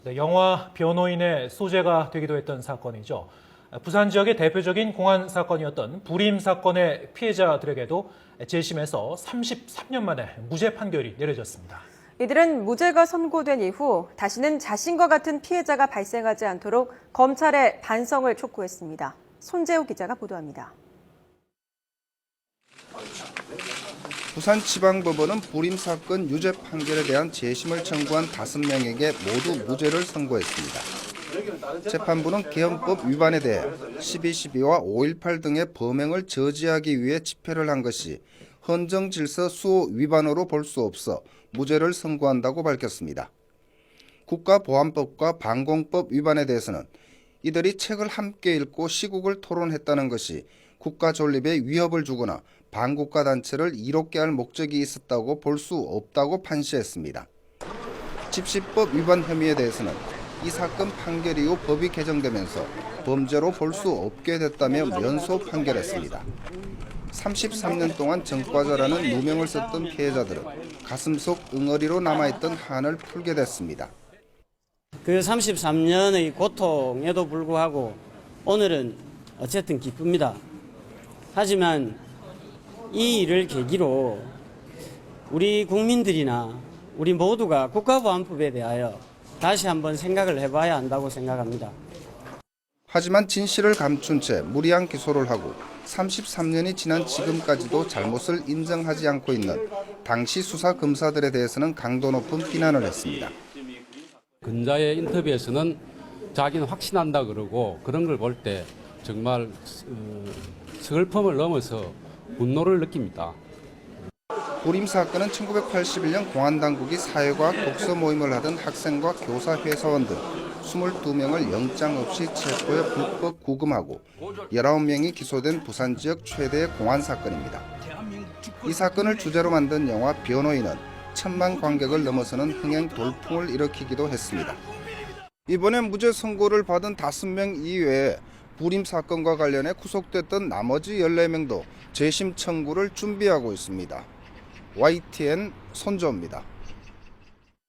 네, 영화 변호인의 소재가 되기도 했던 사건이죠. 부산 지역의 대표적인 공안 사건이었던 불임 사건의 피해자들에게도 재심에서 33년 만에 무죄 판결이 내려졌습니다. 이들은 무죄가 선고된 이후 다시는 자신과 같은 피해자가 발생하지 않도록 검찰의 반성을 촉구했습니다. 손재우 기자가 보도합니다. 부산지방법원은 불임 사건 유죄 판결에 대한 재심을 청구한 5명에게 모두 무죄를 선고했습니다. 재판부는 개헌법 위반에 대해 12.12와 5.18 등의 범행을 저지하기 위해 집회를 한 것이 헌정질서 수호 위반으로 볼 수 없어 무죄를 선고한다고 밝혔습니다. 국가보안법과 방공법 위반에 대해서는 이들이 책을 함께 읽고 시국을 토론했다는 것이 국가 존립에 위협을 주거나 반국가 단체를 이롭게 할 목적이 있었다고 볼 수 없다고 판시했습니다. 집시법 위반 혐의에 대해서는 이 사건 판결 이후 법이 개정되면서 범죄로 볼 수 없게 됐다며 면소 판결했습니다. 33년 동안 전과자라는 누명을 썼던 피해자들은 가슴속 응어리로 남아있던 한을 풀게 됐습니다. 그 33년의 고통에도 불구하고 오늘은 어쨌든 기쁩니다. 하지만 이 일을 계기로 우리 국민들이나 우리 모두가 국가보안법에 대하여 다시 한번 생각을 해봐야 한다고 생각합니다. 하지만 진실을 감춘 채 무리한 기소를 하고 33년이 지난 지금까지도 잘못을 인정하지 않고 있는 당시 수사 검사들에 대해서는 강도 높은 비난을 했습니다. 근자의 인터뷰에서는 자기는 확신한다 그러고 그런 걸 볼 때 정말 슬픔을 넘어서 분노를 느낍니다. 불임 사건은 1981년 공안당국이 사회과학 독서 모임을 하던 학생과 교사 회사원 등 22명을 영장 없이 체포해 불법 구금하고 19명이 기소된 부산 지역 최대의 공안 사건입니다. 이 사건을 주제로 만든 영화 변호인은 1000만 관객을 넘어서는 흥행 돌풍을 일으키기도 했습니다. 이번에 무죄 선고를 받은 5명 이외에 불임 사건과 관련해 구속됐던 나머지 14명도 재심 청구를 준비하고 있습니다. YTN 손조입니다.